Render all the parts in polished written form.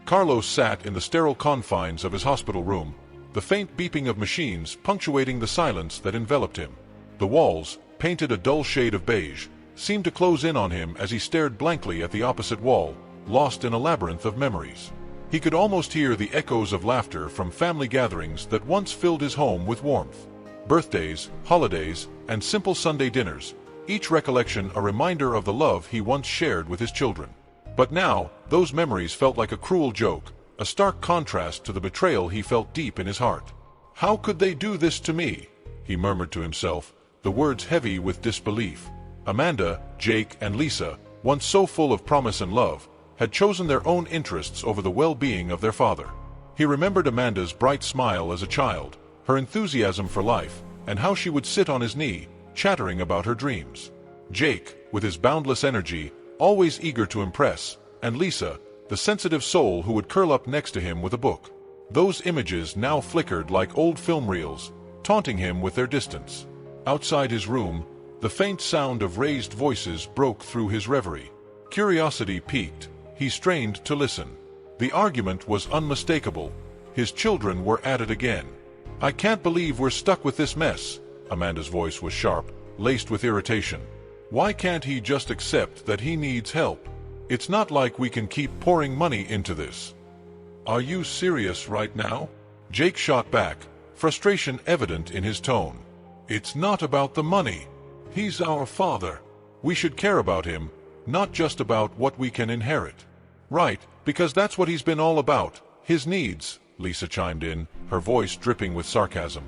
Carlos sat in the sterile confines of his hospital room, the faint beeping of machines punctuating the silence that enveloped him. The walls, painted a dull shade of beige, seemed to close in on him as he stared blankly at the opposite wall, lost in a labyrinth of memories. He could almost hear the echoes of laughter from family gatherings that once filled his home with warmth. Birthdays, holidays, and simple Sunday dinners, each recollection a reminder of the love he once shared with his children. But now, those memories felt like a cruel joke, a stark contrast to the betrayal he felt deep in his heart. "How could they do this to me?" he murmured to himself, the words heavy with disbelief. Amanda, Jake, and Lisa, once so full of promise and love, had chosen their own interests over the well-being of their father. He remembered Amanda's bright smile as a child, her enthusiasm for life, and how she would sit on his knee, chattering about her dreams. Jake, with his boundless energy, always eager to impress, and Lisa, the sensitive soul who would curl up next to him with a book. Those images now flickered like old film reels, taunting him with their distance. Outside his room, the faint sound of raised voices broke through his reverie. Curiosity piqued. He strained to listen. The argument was unmistakable. His children were at it again. "I can't believe we're stuck with this mess." Amanda's voice was sharp, laced with irritation. "Why can't he just accept that he needs help? It's not like we can keep pouring money into this." "Are you serious right now?" Jake shot back, frustration evident in his tone. "It's not about the money. He's our father. We should care about him, not just about what we can inherit." "Right, because that's what he's been all about, his needs," Lisa chimed in, her voice dripping with sarcasm.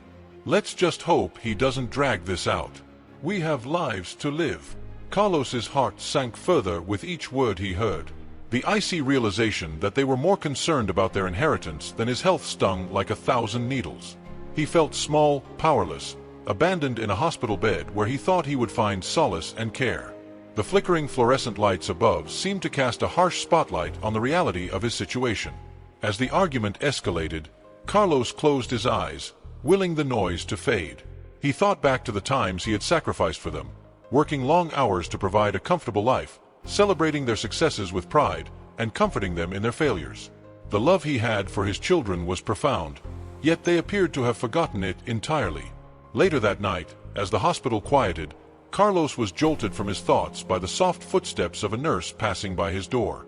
"Let's just hope he doesn't drag this out. We have lives to live." Carlos's heart sank further with each word he heard. The icy realization that they were more concerned about their inheritance than his health stung like 1,000 needles. He felt small, powerless, abandoned in a hospital bed where he thought he would find solace and care. The flickering fluorescent lights above seemed to cast a harsh spotlight on the reality of his situation. As the argument escalated, Carlos closed his eyes, willing the noise to fade. He thought back to the times he had sacrificed for them, working long hours to provide a comfortable life, celebrating their successes with pride, and comforting them in their failures. The love he had for his children was profound, yet they appeared to have forgotten it entirely. Later that night, as the hospital quieted, Carlos was jolted from his thoughts by the soft footsteps of a nurse passing by his door.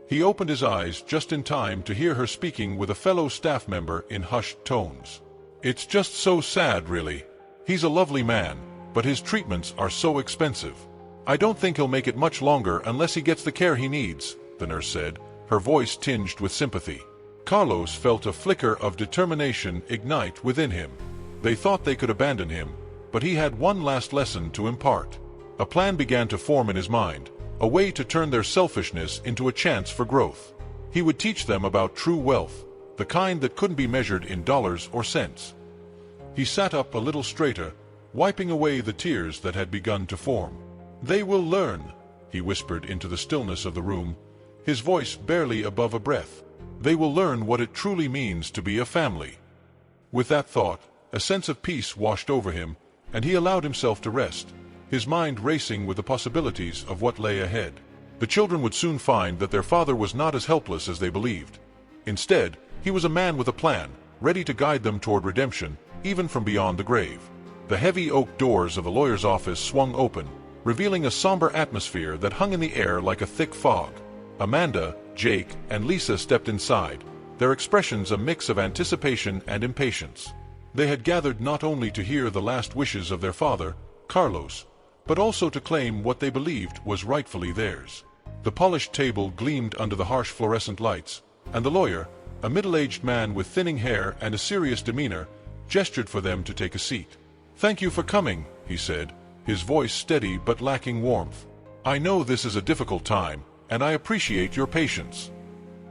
He opened his eyes just in time to hear her speaking with a fellow staff member in hushed tones. "It's just so sad, really. He's a lovely man, but his treatments are so expensive. I don't think he'll make it much longer unless he gets the care he needs," the nurse said, her voice tinged with sympathy. Carlos felt a flicker of determination ignite within him. They thought they could abandon him, but he had one last lesson to impart. A plan began to form in his mind, a way to turn their selfishness into a chance for growth. He would teach them about true wealth, the kind that couldn't be measured in dollars or cents. He sat up a little straighter, wiping away the tears that had begun to form. "They will learn," he whispered into the stillness of the room, his voice barely above a breath. "They will learn what it truly means to be a family." With that thought, a sense of peace washed over him, and he allowed himself to rest, his mind racing with the possibilities of what lay ahead. The children would soon find that their father was not as helpless as they believed. Instead, he was a man with a plan, ready to guide them toward redemption, even from beyond the grave. The heavy oak doors of the lawyer's office swung open, revealing a somber atmosphere that hung in the air like a thick fog. Amanda, Jake, and Lisa stepped inside, their expressions a mix of anticipation and impatience. They had gathered not only to hear the last wishes of their father, Carlos, but also to claim what they believed was rightfully theirs. The polished table gleamed under the harsh fluorescent lights, and the lawyer, a middle-aged man with thinning hair and a serious demeanor, gestured for them to take a seat. "Thank you for coming," he said, his voice steady but lacking warmth. "I know this is a difficult time, and I appreciate your patience."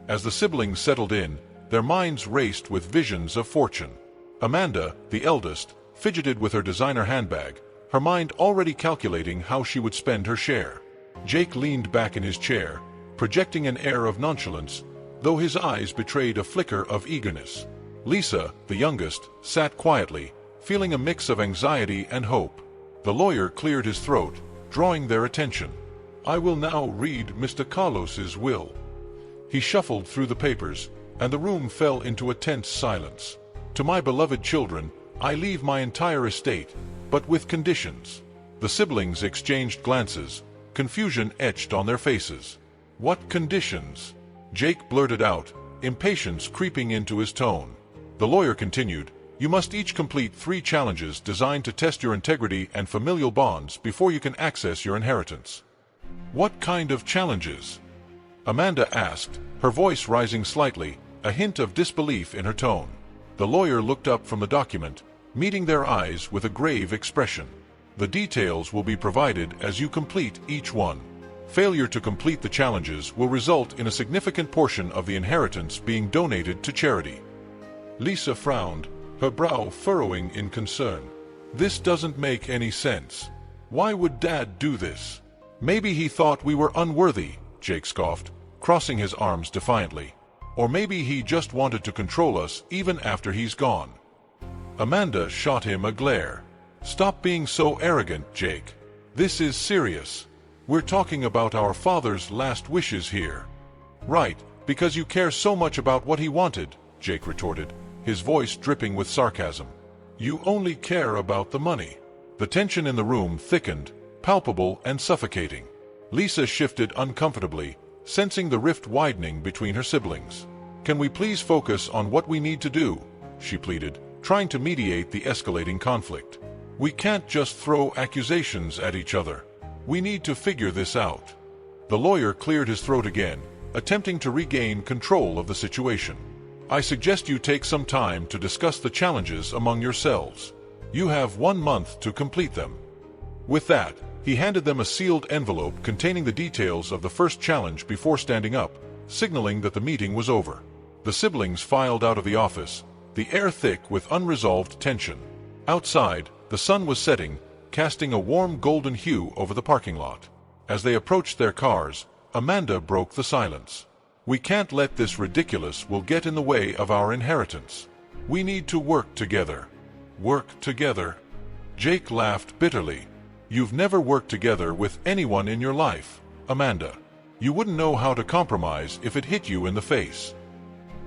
As the siblings settled in, their minds raced with visions of fortune. Amanda, the eldest, fidgeted with her designer handbag, her mind already calculating how she would spend her share. Jake leaned back in his chair, projecting an air of nonchalance, though his eyes betrayed a flicker of eagerness. Lisa, the youngest, sat quietly, feeling a mix of anxiety and hope. The lawyer cleared his throat, drawing their attention. "I will now read Mr. Carlos's will. He shuffled through the papers, and the room fell into a tense silence. To my beloved children, I leave my entire estate, but with conditions. The siblings exchanged glances, confusion etched on their faces. What conditions? Jake blurted out, impatience creeping into his tone. The lawyer continued, you must each complete 3 challenges designed to test your integrity and familial bonds before you can access your inheritance. What kind of challenges? Amanda asked, her voice rising slightly, a hint of disbelief in her tone. The lawyer looked up from the document, meeting their eyes with a grave expression. The details will be provided as you complete each one. Failure to complete the challenges will result in a significant portion of the inheritance being donated to charity. Lisa frowned, her brow furrowing in concern. This doesn't make any sense. Why would Dad do this? Maybe he thought we were unworthy, Jake scoffed, crossing his arms defiantly. Or maybe he just wanted to control us even after he's gone. Amanda shot him a glare. Stop being so arrogant, Jake. This is serious. We're talking about our father's last wishes here. Right, because you care so much about what he wanted, Jake retorted, his voice dripping with sarcasm. You only care about the money. The tension in the room thickened, palpable and suffocating. Lisa shifted uncomfortably, sensing the rift widening between her siblings. Can we please focus on what we need to do? She pleaded, trying to mediate the escalating conflict. We can't just throw accusations at each other. We need to figure this out. The lawyer cleared his throat again, attempting to regain control of the situation. I suggest you take some time to discuss the challenges among yourselves. You have 1 month to complete them. With that, he handed them a sealed envelope containing the details of the first challenge before standing up, signaling that the meeting was over. The siblings filed out of the office, the air thick with unresolved tension. Outside, the sun was setting, casting a warm golden hue over the parking lot. As they approached their cars, Amanda broke the silence. We can't let this ridiculous will get in the way of our inheritance. We need to work together. Work together? Jake laughed bitterly. You've never worked together with anyone in your life, Amanda. You wouldn't know how to compromise if it hit you in the face.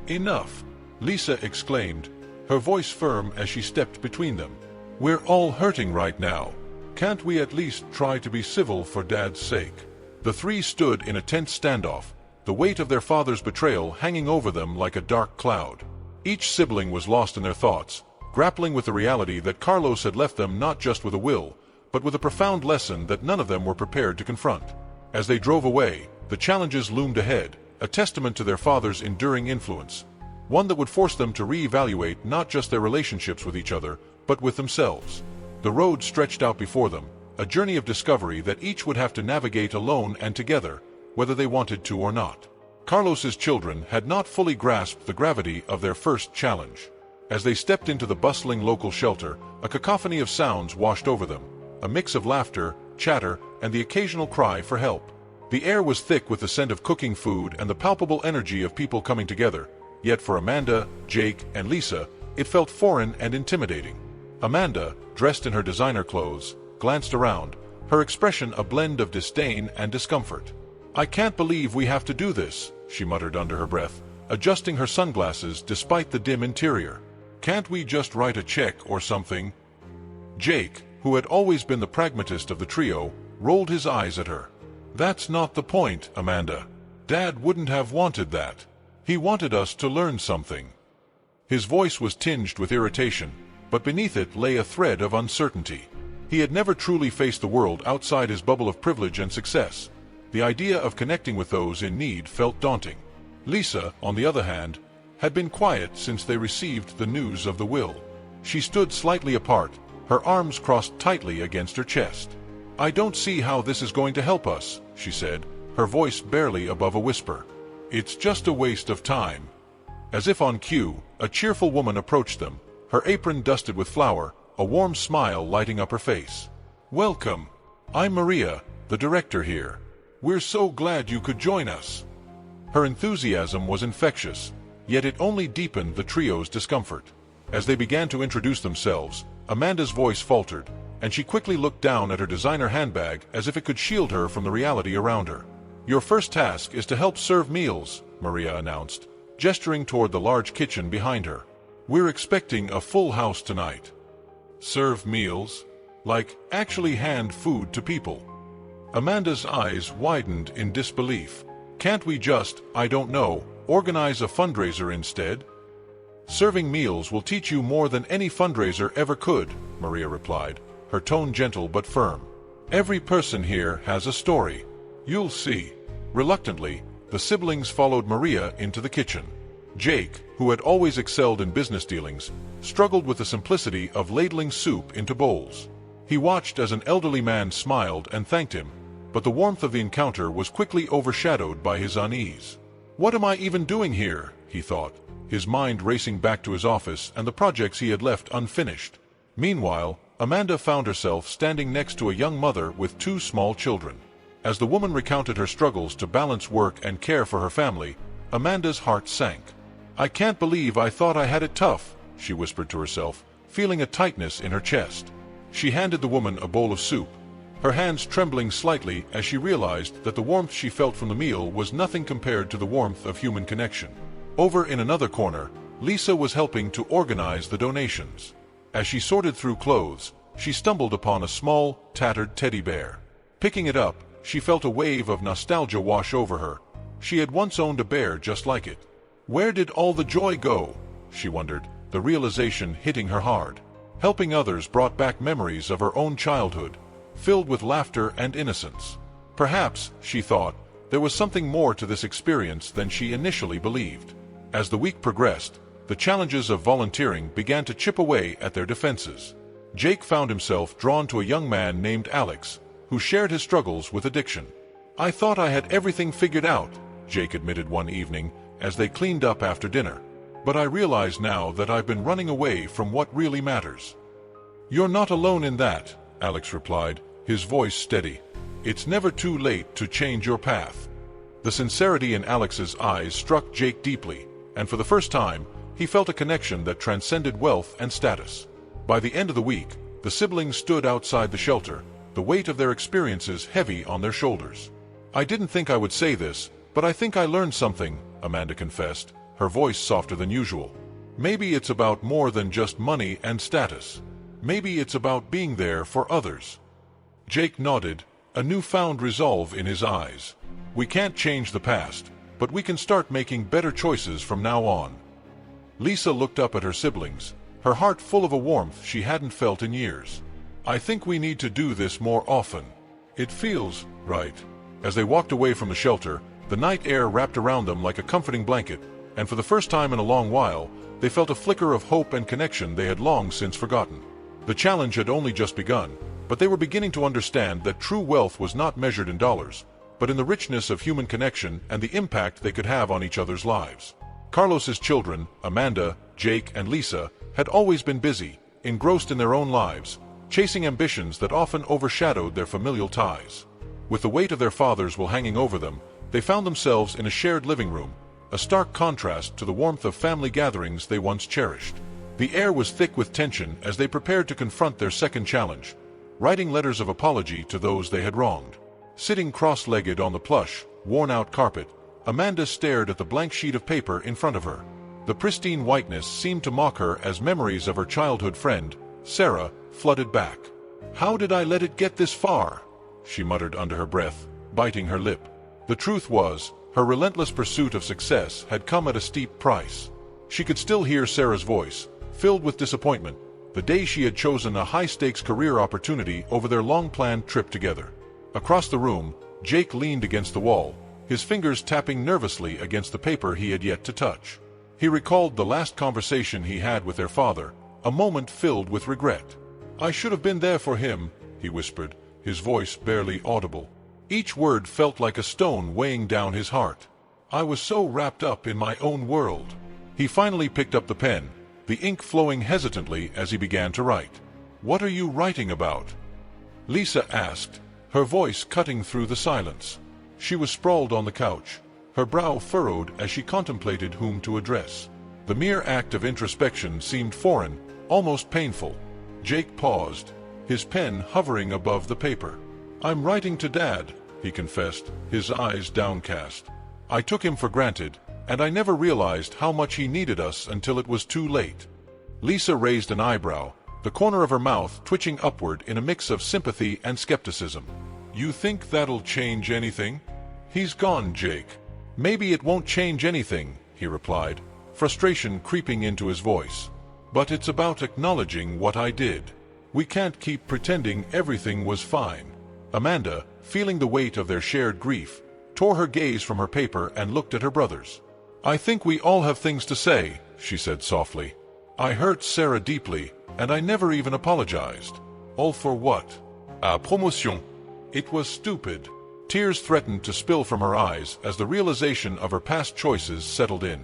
Enough, Lisa exclaimed, her voice firm as she stepped between them. We're all hurting right now. Can't we at least try to be civil for Dad's sake? The 3 stood in a tense standoff, the weight of their father's betrayal hanging over them like a dark cloud. Each sibling was lost in their thoughts, grappling with the reality that Carlos had left them not just with a will, but with a profound lesson that none of them were prepared to confront. As they drove away, the challenges loomed ahead, a testament to their father's enduring influence, one that would force them to reevaluate not just their relationships with each other, but with themselves. The road stretched out before them, a journey of discovery that each would have to navigate alone and together, whether they wanted to or not. Carlos's children had not fully grasped the gravity of their first challenge. As they stepped into the bustling local shelter, a cacophony of sounds washed over them, a mix of laughter, chatter, and the occasional cry for help. The air was thick with the scent of cooking food and the palpable energy of people coming together, yet for Amanda, Jake, and Lisa, it felt foreign and intimidating. Amanda, dressed in her designer clothes, glanced around, her expression a blend of disdain and discomfort. I can't believe we have to do this, she muttered under her breath, adjusting her sunglasses despite the dim interior. Can't we just write a check or something? Jake, who had always been the pragmatist of the trio, rolled his eyes at her. That's not the point, Amanda. Dad wouldn't have wanted that. He wanted us to learn something. His voice was tinged with irritation, but beneath it lay a thread of uncertainty. He had never truly faced the world outside his bubble of privilege and success. The idea of connecting with those in need felt daunting. Lisa, on the other hand, had been quiet since they received the news of the will. She stood slightly apart, her arms crossed tightly against her chest. I don't see how this is going to help us, she said, her voice barely above a whisper. It's just a waste of time. As if on cue, a cheerful woman approached them, her apron dusted with flour, a warm smile lighting up her face. Welcome. I'm Maria, the director here. We're so glad you could join us. Her enthusiasm was infectious, yet it only deepened the trio's discomfort. As they began to introduce themselves, Amanda's voice faltered, and she quickly looked down at her designer handbag as if it could shield her from the reality around her. Your first task is to help serve meals, Maria announced, gesturing toward the large kitchen behind her. "We're expecting a full house tonight." "Serve meals? Like, actually hand food to people?" Amanda's eyes widened in disbelief. "Can't we just, I don't know, organize a fundraiser instead?" "Serving meals will teach you more than any fundraiser ever could," Maria replied, her tone gentle but firm. "Every person here has a story. You'll see." Reluctantly, the siblings followed Maria into the kitchen. Jake, who had always excelled in business dealings, struggled with the simplicity of ladling soup into bowls. He watched as an elderly man smiled and thanked him, but the warmth of the encounter was quickly overshadowed by his unease. "What am I even doing here?" he thought, his mind racing back to his office and the projects he had left unfinished. Meanwhile, Amanda found herself standing next to a young mother with 2 small children. As the woman recounted her struggles to balance work and care for her family, Amanda's heart sank. "I can't believe I thought I had it tough," she whispered to herself, feeling a tightness in her chest. She handed the woman a bowl of soup, her hands trembling slightly as she realized that the warmth she felt from the meal was nothing compared to the warmth of human connection. Over in another corner, Lisa was helping to organize the donations. As she sorted through clothes, she stumbled upon a small, tattered teddy bear. Picking it up, she felt a wave of nostalgia wash over her. She had once owned a bear just like it. Where did all the joy go? She wondered, the realization hitting her hard. Helping others brought back memories of her own childhood, filled with laughter and innocence. Perhaps, she thought, there was something more to this experience than she initially believed. As the week progressed, the challenges of volunteering began to chip away at their defenses. Jake found himself drawn to a young man named Alex, who shared his struggles with addiction. "I thought I had everything figured out," Jake admitted one evening as they cleaned up after dinner. "But I realize now that I've been running away from what really matters." "You're not alone in that," Alex replied, his voice steady. "It's never too late to change your path." The sincerity in Alex's eyes struck Jake deeply, and for the first time, he felt a connection that transcended wealth and status. By the end of the week, the siblings stood outside the shelter, the weight of their experiences heavy on their shoulders. "I didn't think I would say this, but I think I learned something," Amanda confessed, her voice softer than usual. "Maybe it's about more than just money and status. Maybe it's about being there for others." Jake nodded, a newfound resolve in his eyes. "We can't change the past, but we can start making better choices from now on." Lisa looked up at her siblings, her heart full of a warmth she hadn't felt in years. "I think we need to do this more often. It feels right." As they walked away from the shelter, the night air wrapped around them like a comforting blanket, and for the first time in a long while, they felt a flicker of hope and connection they had long since forgotten. The challenge had only just begun, but they were beginning to understand that true wealth was not measured in dollars, but in the richness of human connection and the impact they could have on each other's lives. Carlos's children, Amanda, Jake, and Lisa, had always been busy, engrossed in their own lives, chasing ambitions that often overshadowed their familial ties. With the weight of their father's will hanging over them, they found themselves in a shared living room, a stark contrast to the warmth of family gatherings they once cherished. The air was thick with tension as they prepared to confront their second challenge, writing letters of apology to those they had wronged. Sitting cross-legged on the plush, worn-out carpet, Amanda stared at the blank sheet of paper in front of her. The pristine whiteness seemed to mock her as memories of her childhood friend, Sarah, flooded back. "How did I let it get this far?" she muttered under her breath, biting her lip. The truth was, her relentless pursuit of success had come at a steep price. She could still hear Sarah's voice, filled with disappointment, the day she had chosen a high-stakes career opportunity over their long-planned trip together. Across the room, Jake leaned against the wall, his fingers tapping nervously against the paper he had yet to touch. He recalled the last conversation he had with their father, a moment filled with regret. "I should have been there for him," he whispered, his voice barely audible. Each word felt like a stone weighing down his heart. "I was so wrapped up in my own world." He finally picked up the pen, the ink flowing hesitantly as he began to write. "What are you writing about?" Lisa asked, her voice cutting through the silence. She was sprawled on the couch, her brow furrowed as she contemplated whom to address. The mere act of introspection seemed foreign, almost painful. Jake paused, his pen hovering above the paper. "I'm writing to Dad," he confessed, his eyes downcast. "I took him for granted, and I never realized how much he needed us until it was too late." Lisa raised an eyebrow, the corner of her mouth twitching upward in a mix of sympathy and skepticism. "You think that'll change anything? He's gone, Jake." "Maybe it won't change anything," he replied, frustration creeping into his voice. "But it's about acknowledging what I did. We can't keep pretending everything was fine." Amanda, feeling the weight of their shared grief, tore her gaze from her paper and looked at her brothers. "I think we all have things to say," she said softly. "I hurt Sarah deeply, and I never even apologized. All for what? A promotion. It was stupid." Tears threatened to spill from her eyes as the realization of her past choices settled in.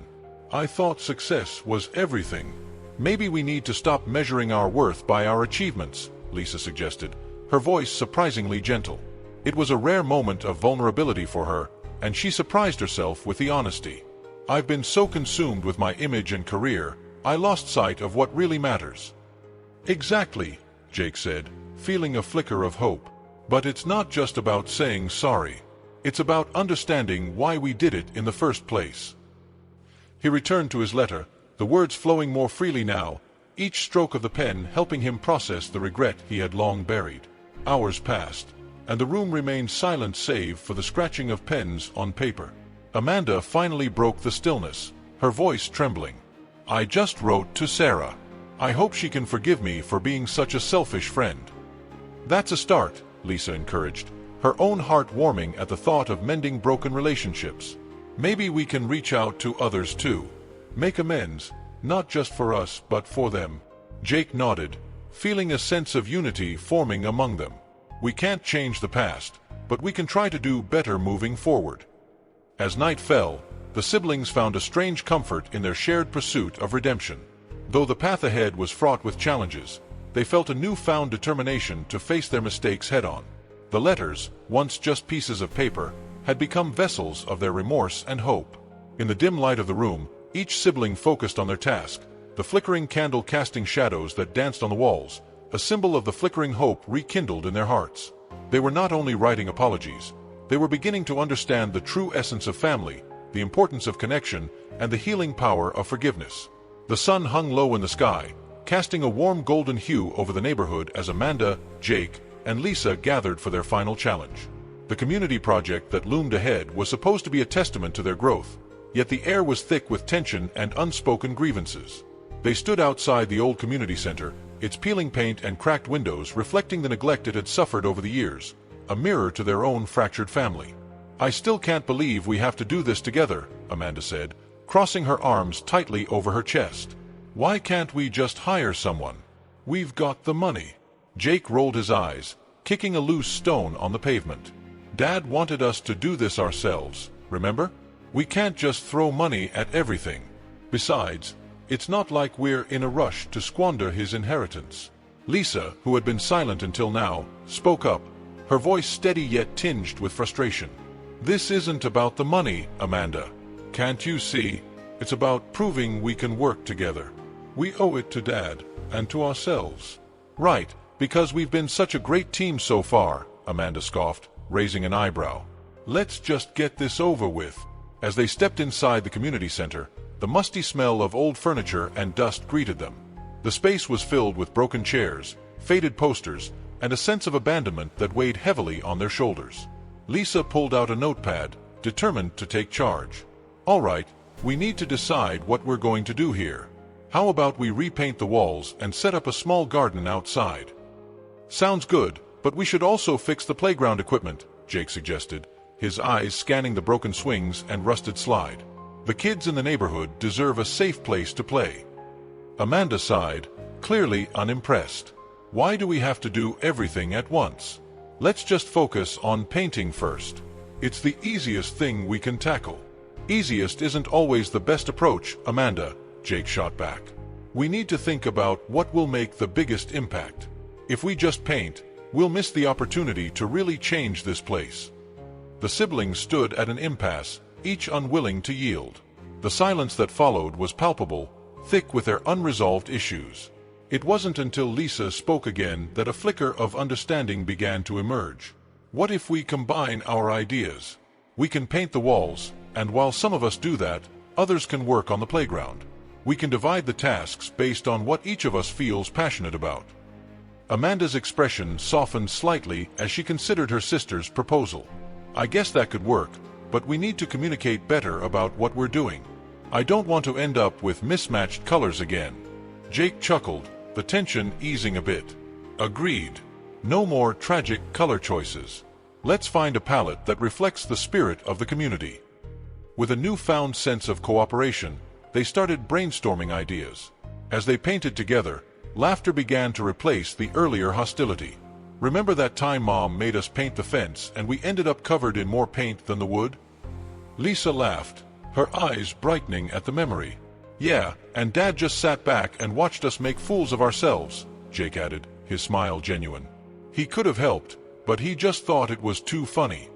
"I thought success was everything." "Maybe we need to stop measuring our worth by our achievements," Lisa suggested, her voice surprisingly gentle. It was a rare moment of vulnerability for her, and she surprised herself with the honesty. "I've been so consumed with my image and career, I lost sight of what really matters." "Exactly," Jake said, feeling a flicker of hope. "But it's not just about saying sorry. It's about understanding why we did it in the first place." He returned to his letter, the words flowing more freely now, each stroke of the pen helping him process the regret he had long buried. Hours passed, and the room remained silent save for the scratching of pens on paper. Amanda finally broke the stillness, her voice trembling. "I just wrote to Sarah. I hope she can forgive me for being such a selfish friend." "That's a start," Lisa encouraged, her own heart warming at the thought of mending broken relationships. "Maybe we can reach out to others too. Make amends, not just for us but for them." Jake nodded, feeling a sense of unity forming among them. "We can't change the past, but we can try to do better moving forward." As night fell, the siblings found a strange comfort in their shared pursuit of redemption. Though the path ahead was fraught with challenges, they felt a newfound determination to face their mistakes head-on. The letters, once just pieces of paper, had become vessels of their remorse and hope. In the dim light of the room, each sibling focused on their task, the flickering candle casting shadows that danced on the walls, a symbol of the flickering hope rekindled in their hearts. They were not only writing apologies, they were beginning to understand the true essence of family, the importance of connection, and the healing power of forgiveness. The sun hung low in the sky, casting a warm golden hue over the neighborhood as Amanda, Jake, and Lisa gathered for their final challenge. The community project that loomed ahead was supposed to be a testament to their growth, yet the air was thick with tension and unspoken grievances. They stood outside the old community center, its peeling paint and cracked windows reflecting the neglect it had suffered over the years, a mirror to their own fractured family. "I still can't believe we have to do this together," Amanda said, crossing her arms tightly over her chest. "Why can't we just hire someone? We've got the money." Jake rolled his eyes, kicking a loose stone on the pavement. "Dad wanted us to do this ourselves, remember? We can't just throw money at everything. Besides, it's not like we're in a rush to squander his inheritance." Lisa, who had been silent until now, spoke up, her voice steady yet tinged with frustration. "This isn't about the money, Amanda. Can't you see? It's about proving we can work together. We owe it to Dad, and to ourselves." "Right, because we've been such a great team so far," Amanda scoffed, raising an eyebrow. "Let's just get this over with." As they stepped inside the community center, the musty smell of old furniture and dust greeted them. The space was filled with broken chairs, faded posters, and a sense of abandonment that weighed heavily on their shoulders. Lisa pulled out a notepad, determined to take charge. "All right, we need to decide what we're going to do here. How about we repaint the walls and set up a small garden outside?" "Sounds good, but we should also fix the playground equipment," Jake suggested, his eyes scanning the broken swings and rusted slide. "The kids in the neighborhood deserve a safe place to play." Amanda sighed, clearly unimpressed. "Why do we have to do everything at once? Let's just focus on painting first. It's the easiest thing we can tackle." "Easiest isn't always the best approach, Amanda," Jake shot back. "We need to think about what will make the biggest impact. If we just paint, we'll miss the opportunity to really change this place." The siblings stood at an impasse, each unwilling to yield. The silence that followed was palpable, thick with their unresolved issues. It wasn't until Lisa spoke again that a flicker of understanding began to emerge. "What if we combine our ideas? We can paint the walls, and while some of us do that, others can work on the playground. We can divide the tasks based on what each of us feels passionate about. Amanda's expression softened slightly as she considered her sister's proposal. I guess that could work, but we need to communicate better about what we're doing. I don't want to end up with mismatched colors again. Jake chuckled, the tension easing a bit. Agreed. No more tragic color choices. Let's find a palette that reflects the spirit of the community. With a newfound sense of cooperation, they started brainstorming ideas. As they painted together, laughter began to replace the earlier hostility. Remember that time Mom made us paint the fence and we ended up covered in more paint than the wood? Lisa laughed, her eyes brightening at the memory. Yeah, and Dad just sat back and watched us make fools of ourselves, Jake added, his smile genuine. He could have helped, but he just thought it was too funny.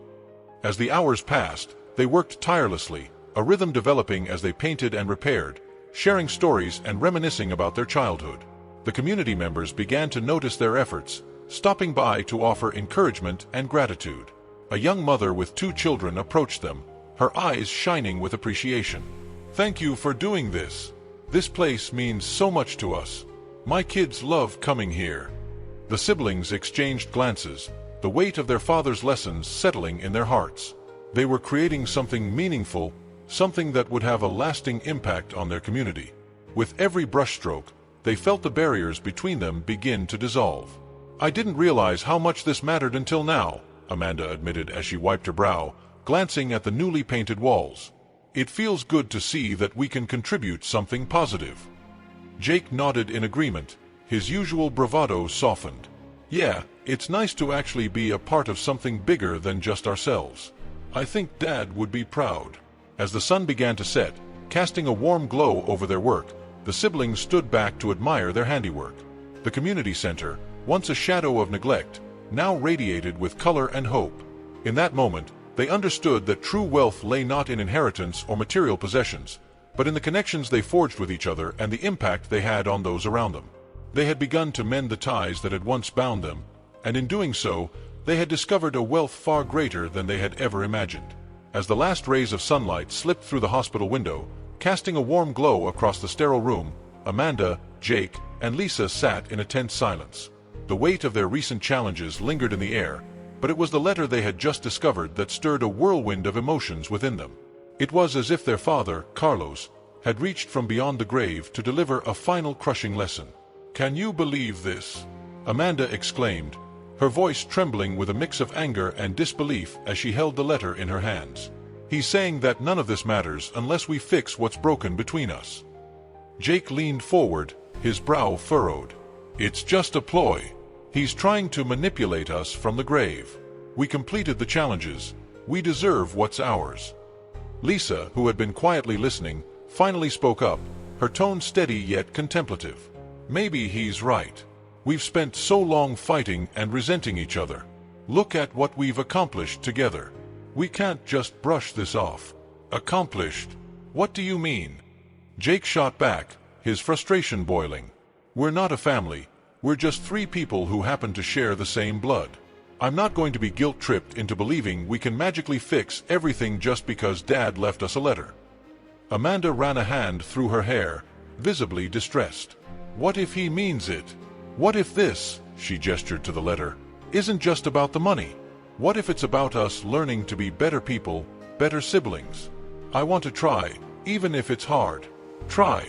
As the hours passed, they worked tirelessly, a rhythm developing as they painted and repaired, sharing stories and reminiscing about their childhood. The community members began to notice their efforts, stopping by to offer encouragement and gratitude. A young mother with 2 children approached them, her eyes shining with appreciation. Thank you for doing this. This place means so much to us. My kids love coming here. The siblings exchanged glances, the weight of their father's lessons settling in their hearts. They were creating something meaningful, something that would have a lasting impact on their community. With every brushstroke, they felt the barriers between them begin to dissolve. I didn't realize how much this mattered until now, Amanda admitted as she wiped her brow, glancing at the newly painted walls. It feels good to see that we can contribute something positive. Jake nodded in agreement, his usual bravado softened. Yeah, it's nice to actually be a part of something bigger than just ourselves. I think Dad would be proud. As the sun began to set, casting a warm glow over their work, the siblings stood back to admire their handiwork. The community center, once a shadow of neglect, now radiated with color and hope. In that moment, they understood that true wealth lay not in inheritance or material possessions, but in the connections they forged with each other and the impact they had on those around them. They had begun to mend the ties that had once bound them, and in doing so, they had discovered a wealth far greater than they had ever imagined. As the last rays of sunlight slipped through the hospital window, casting a warm glow across the sterile room, Amanda, Jake, and Lisa sat in a tense silence. The weight of their recent challenges lingered in the air, but it was the letter they had just discovered that stirred a whirlwind of emotions within them. It was as if their father, Carlos, had reached from beyond the grave to deliver a final crushing lesson. "Can you believe this?" Amanda exclaimed, her voice trembling with a mix of anger and disbelief as she held the letter in her hands. "He's saying that none of this matters unless we fix what's broken between us." Jake leaned forward, his brow furrowed. "It's just a ploy. He's trying to manipulate us from the grave. We completed the challenges. We deserve what's ours." Lisa, who had been quietly listening, finally spoke up, her tone steady yet contemplative. "Maybe he's right. We've spent so long fighting and resenting each other. Look at what we've accomplished together. We can't just brush this off." "Accomplished? What do you mean?" Jake shot back, his frustration boiling. "We're not a family. We're just 3 people who happen to share the same blood. I'm not going to be guilt-tripped into believing we can magically fix everything just because Dad left us a letter." Amanda ran a hand through her hair, visibly distressed. "What if he means it? What if this," she gestured to the letter, "isn't just about the money? What if it's about us learning to be better people, better siblings? I want to try, even if it's hard." "Try?"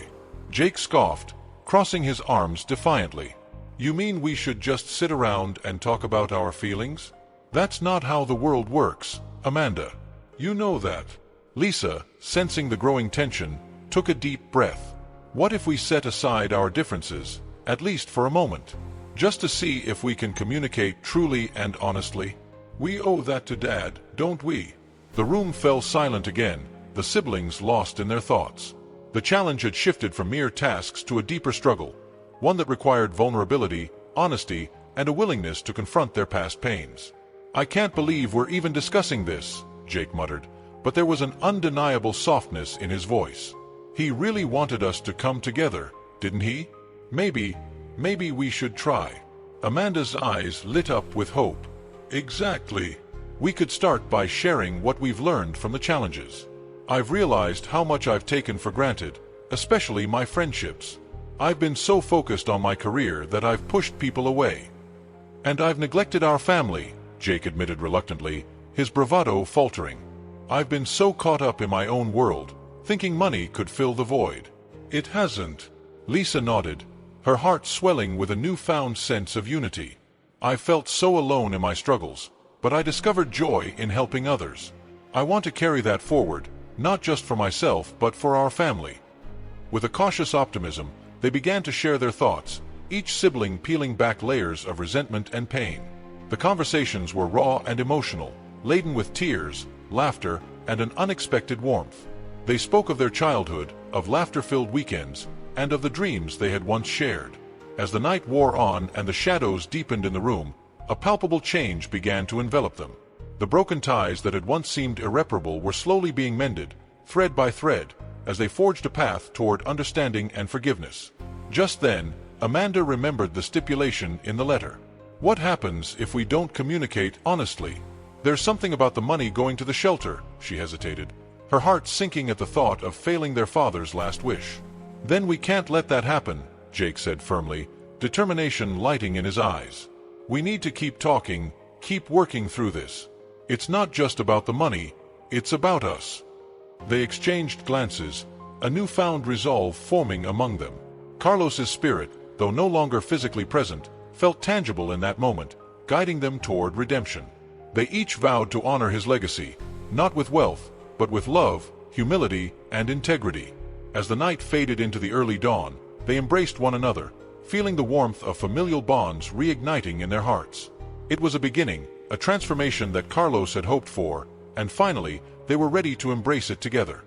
Jake scoffed, crossing his arms defiantly. "You mean we should just sit around and talk about our feelings? That's not how the world works, Amanda. You know that." Lisa, sensing the growing tension, took a deep breath. "What if we set aside our differences, at least for a moment, just to see if we can communicate truly and honestly? We owe that to Dad, don't we?" The room fell silent again, the siblings lost in their thoughts. The challenge had shifted from mere tasks to a deeper struggle, one that required vulnerability, honesty, and a willingness to confront their past pains. "I can't believe we're even discussing this," Jake muttered, but there was an undeniable softness in his voice. "He really wanted us to come together, didn't he? Maybe we should try." Amanda's eyes lit up with hope. "Exactly. We could start by sharing what we've learned from the challenges. I've realized how much I've taken for granted, especially my friendships. I've been so focused on my career that I've pushed people away. And I've neglected our family, Jake admitted reluctantly, his bravado faltering. I've been so caught up in my own world, thinking money could fill the void. It hasn't. Lisa nodded, her heart swelling with a newfound sense of unity. I felt so alone in my struggles, but I discovered joy in helping others. I want to carry that forward, not just for myself but for our family. With a cautious optimism, they began to share their thoughts, each sibling peeling back layers of resentment and pain. The conversations were raw and emotional, laden with tears, laughter, and an unexpected warmth. They spoke of their childhood, of laughter-filled weekends, and of the dreams they had once shared. As the night wore on and the shadows deepened in the room, a palpable change began to envelop them. The broken ties that had once seemed irreparable were slowly being mended, thread by thread, as they forged a path toward understanding and forgiveness. Just then, Amanda remembered the stipulation in the letter. What happens if we don't communicate honestly? There's something about the money going to the shelter, she hesitated, her heart sinking at the thought of failing their father's last wish. Then we can't let that happen, Jake said firmly, determination lighting in his eyes. We need to keep talking, keep working through this. It's not just about the money, it's about us. They exchanged glances, a newfound resolve forming among them. Carlos's spirit, though no longer physically present, felt tangible in that moment, guiding them toward redemption. They each vowed to honor his legacy, not with wealth, but with love, humility, and integrity. As the night faded into the early dawn, they embraced one another, feeling the warmth of familial bonds reigniting in their hearts. It was a beginning, a transformation that Carlos had hoped for, and finally, they were ready to embrace it together.